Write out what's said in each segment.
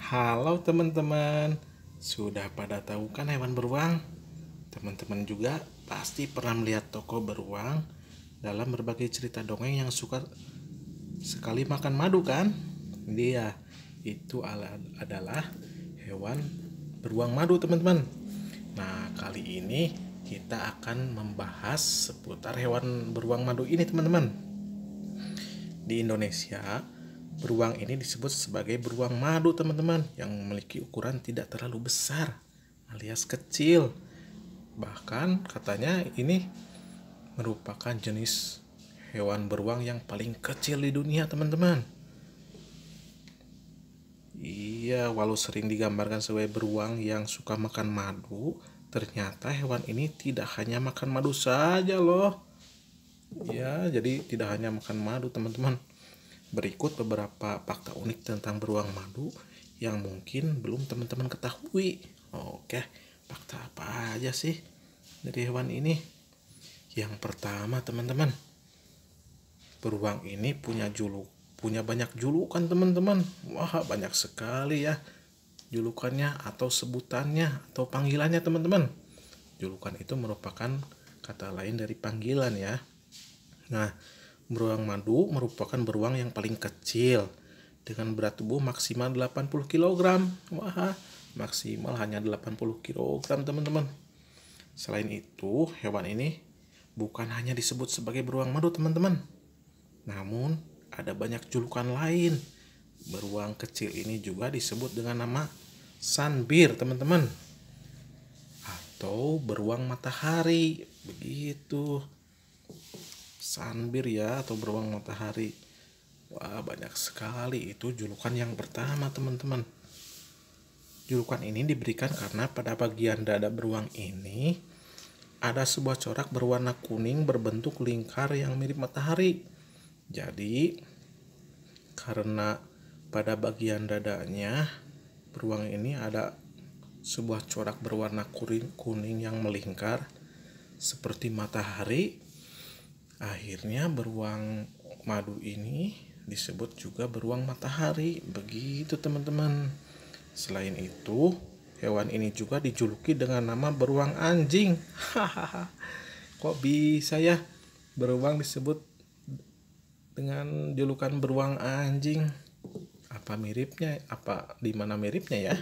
Halo teman-teman, sudah pada tahu kan hewan beruang? Teman-teman juga pasti pernah melihat tokoh beruang dalam berbagai cerita dongeng yang suka sekali makan madu kan? Dia itu adalah hewan beruang madu teman-teman. Nah kali ini kita akan membahas seputar hewan beruang madu ini teman-teman. Di Indonesia, beruang ini disebut sebagai beruang madu teman-teman, yang memiliki ukuran tidak terlalu besar alias kecil. Bahkan katanya ini merupakan jenis hewan beruang yang paling kecil di dunia teman-teman. Iya, walau sering digambarkan sebagai beruang yang suka makan madu, ternyata hewan ini tidak hanya makan madu saja loh. Ya, jadi tidak hanya makan madu teman-teman. Berikut beberapa fakta unik tentang beruang madu yang mungkin belum teman-teman ketahui. Oke, fakta apa aja sih dari hewan ini? Yang pertama teman-teman, beruang ini punya banyak julukan teman-teman. Wah, banyak sekali ya julukannya atau sebutannya atau panggilannya teman-teman. Julukan itu merupakan kata lain dari panggilan ya. Nah, beruang madu merupakan beruang yang paling kecil dengan berat tubuh maksimal 80 kg. Wah, maksimal hanya 80 kg, teman-teman. Selain itu, hewan ini bukan hanya disebut sebagai beruang madu, teman-teman. Namun, ada banyak julukan lain. Beruang kecil ini juga disebut dengan nama sunbear, teman-teman. Atau beruang matahari, begitu. Sunbear ya, atau beruang matahari. Wah, banyak sekali itu julukan yang pertama teman-teman. Julukan ini diberikan karena pada bagian dada beruang ini ada sebuah corak berwarna kuning berbentuk lingkar yang mirip matahari. Jadi karena pada bagian dadanya beruang ini ada sebuah corak berwarna kuning yang melingkar seperti matahari, akhirnya beruang madu ini disebut juga beruang matahari. Begitu teman-teman. Selain itu, hewan ini juga dijuluki dengan nama beruang anjing. Hahaha. Kok bisa ya beruang disebut dengan julukan beruang anjing? Apa miripnya? Apa di mana miripnya ya?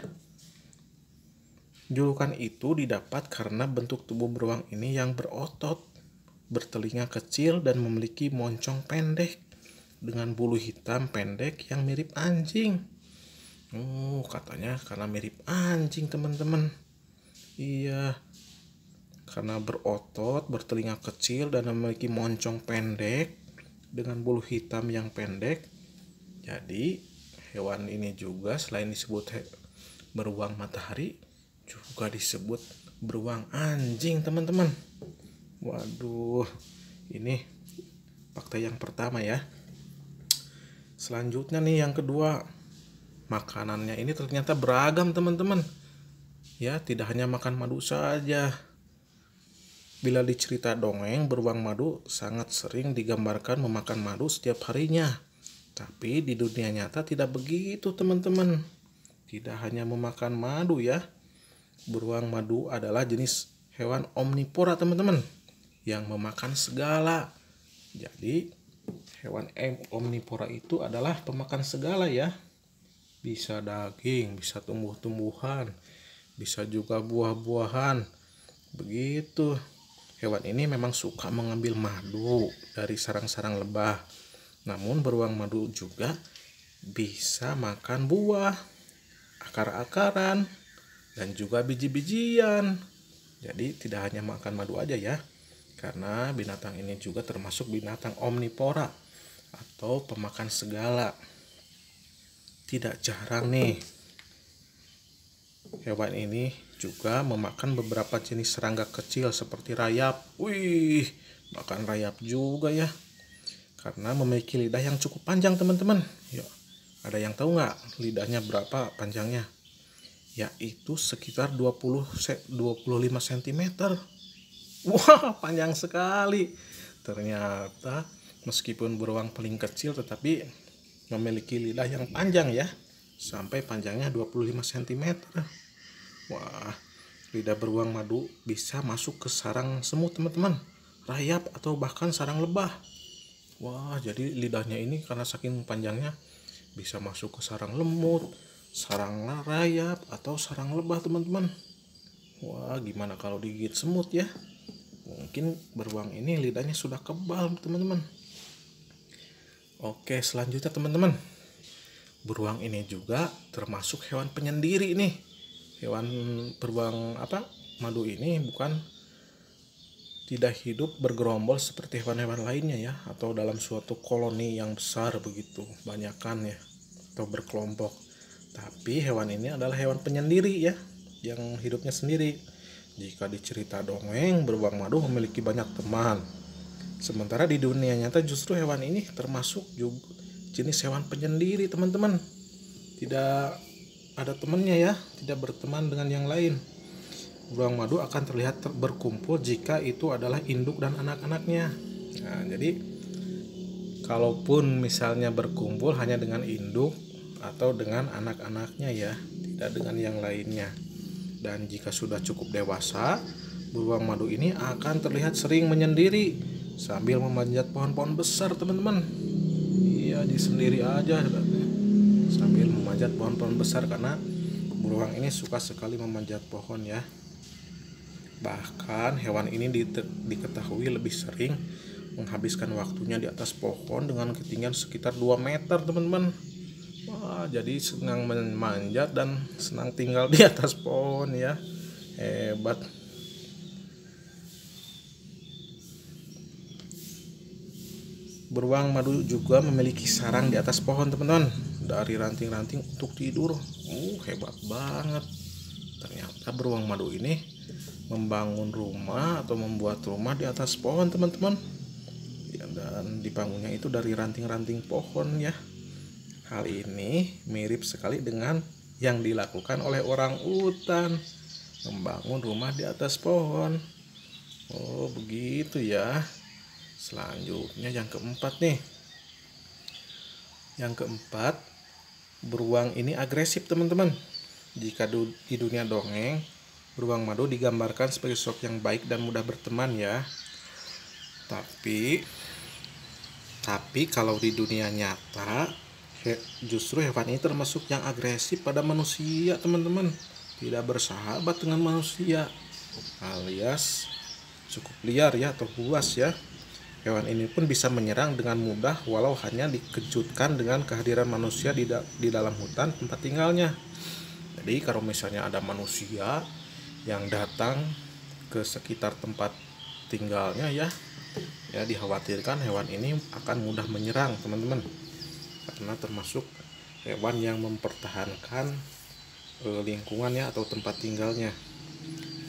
Julukan itu didapat karena bentuk tubuh beruang ini yang berotot, bertelinga kecil dan memiliki moncong pendek dengan bulu hitam pendek yang mirip anjing. Katanya karena mirip anjing teman-teman. Iya, karena berotot, bertelinga kecil dan memiliki moncong pendek dengan bulu hitam yang pendek. Jadi hewan ini juga selain disebut beruang matahari, juga disebut beruang anjing teman-teman. Waduh, ini fakta yang pertama ya. Selanjutnya nih yang kedua, makanannya ini ternyata beragam teman-teman. Ya, tidak hanya makan madu saja. Bila dicerita dongeng, beruang madu sangat sering digambarkan memakan madu setiap harinya. Tapi di dunia nyata tidak begitu teman-teman. Tidak hanya memakan madu ya. Beruang madu adalah jenis hewan omnivora teman-teman, yang memakan segala. Jadi hewan omnivora itu adalah pemakan segala ya. Bisa daging, bisa tumbuh-tumbuhan, bisa juga buah-buahan. Begitu. Hewan ini memang suka mengambil madu dari sarang-sarang lebah. Namun beruang madu juga bisa makan buah, akar-akaran, dan juga biji-bijian. Jadi tidak hanya makan madu aja ya. Karena binatang ini juga termasuk binatang omnivora atau pemakan segala. Tidak jarang nih, hewan ini juga memakan beberapa jenis serangga kecil seperti rayap. Wih, makan rayap juga ya. Karena memiliki lidah yang cukup panjang teman-teman. Ya, ada yang tahu nggak lidahnya berapa panjangnya? Yaitu sekitar 25 cm. Wah, panjang sekali. Ternyata meskipun beruang paling kecil tetapi memiliki lidah yang panjang ya. sampai panjangnya 25 cm. Wah, lidah beruang madu bisa masuk ke sarang semut teman-teman, rayap atau bahkan sarang lebah. Wah, jadi lidahnya ini karena saking panjangnya bisa masuk ke sarang lemut, sarang rayap atau sarang lebah teman-teman. Wah, gimana kalau digigit semut ya? Mungkin beruang ini lidahnya sudah kebal teman-teman. Oke, selanjutnya teman-teman, beruang ini juga termasuk hewan penyendiri nih. Hewan beruang madu ini tidak hidup bergerombol seperti hewan-hewan lainnya ya, atau dalam suatu koloni yang besar begitu, banyakan ya, atau berkelompok. Tapi hewan ini adalah hewan penyendiri ya, yang hidupnya sendiri. Jika dicerita dongeng, beruang madu memiliki banyak teman. Sementara di dunia nyata justru hewan ini termasuk juga jenis hewan penyendiri teman-teman. Tidak ada temannya ya, tidak berteman dengan yang lain. Beruang madu akan terlihat berkumpul jika itu adalah induk dan anak-anaknya. Nah, jadi kalaupun misalnya berkumpul hanya dengan induk atau dengan anak-anaknya ya, tidak dengan yang lainnya. Dan jika sudah cukup dewasa, beruang madu ini akan terlihat sering menyendiri sambil memanjat pohon-pohon besar teman-teman. Iya, disendiri aja sambil memanjat pohon-pohon besar, karena beruang ini suka sekali memanjat pohon ya. Bahkan hewan ini diketahui lebih sering menghabiskan waktunya di atas pohon dengan ketinggian sekitar 2 meter teman-teman. Wah, jadi senang memanjat dan senang tinggal di atas pohon ya. Hebat. Beruang madu juga memiliki sarang di atas pohon teman-teman, dari ranting-ranting untuk tidur. Hebat banget. Ternyata beruang madu ini membangun rumah atau membuat rumah di atas pohon teman-teman ya, dan dibangunnya itu dari ranting-ranting pohon ya. Hal ini mirip sekali dengan yang dilakukan oleh orang utan, membangun rumah di atas pohon. Oh begitu ya. Selanjutnya yang keempat nih. Yang keempat, beruang ini agresif teman-teman. Jika di dunia dongeng, beruang madu digambarkan sebagai sosok yang baik dan mudah berteman ya. Tapi kalau di dunia nyata, justru hewan ini termasuk yang agresif pada manusia teman-teman. Tidak bersahabat dengan manusia, alias cukup liar ya, atau buas ya. Hewan ini pun bisa menyerang dengan mudah walau hanya dikejutkan dengan kehadiran manusia di dalam hutan tempat tinggalnya. Jadi kalau misalnya ada manusia yang datang ke sekitar tempat tinggalnya ya dikhawatirkan hewan ini akan mudah menyerang teman-teman, karena termasuk hewan yang mempertahankan lingkungannya atau tempat tinggalnya.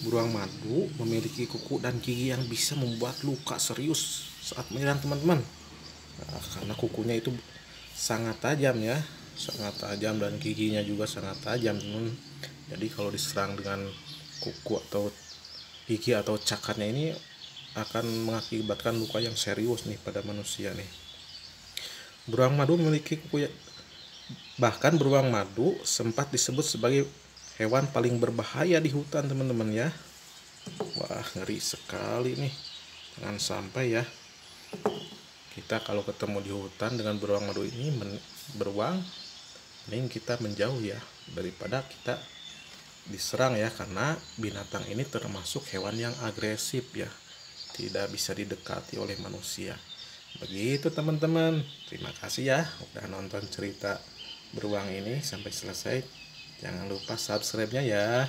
Beruang madu memiliki kuku dan gigi yang bisa membuat luka serius saat menyerang teman-teman. Nah, karena kukunya itu sangat tajam ya, sangat tajam, dan giginya juga sangat tajam teman. Jadi kalau diserang dengan kuku atau gigi atau cakarnya ini akan mengakibatkan luka yang serius nih pada manusia nih. Beruang madu memiliki kuku bahkan beruang madu sempat disebut sebagai hewan paling berbahaya di hutan teman-teman ya. Wah, ngeri sekali nih. Jangan sampai ya kita kalau ketemu di hutan dengan beruang madu ini mending kita menjauh ya, daripada kita diserang ya, karena binatang ini termasuk hewan yang agresif ya, tidak bisa didekati oleh manusia. Begitu teman-teman, terima kasih ya udah nonton cerita beruang ini sampai selesai. Jangan lupa subscribe-nya ya.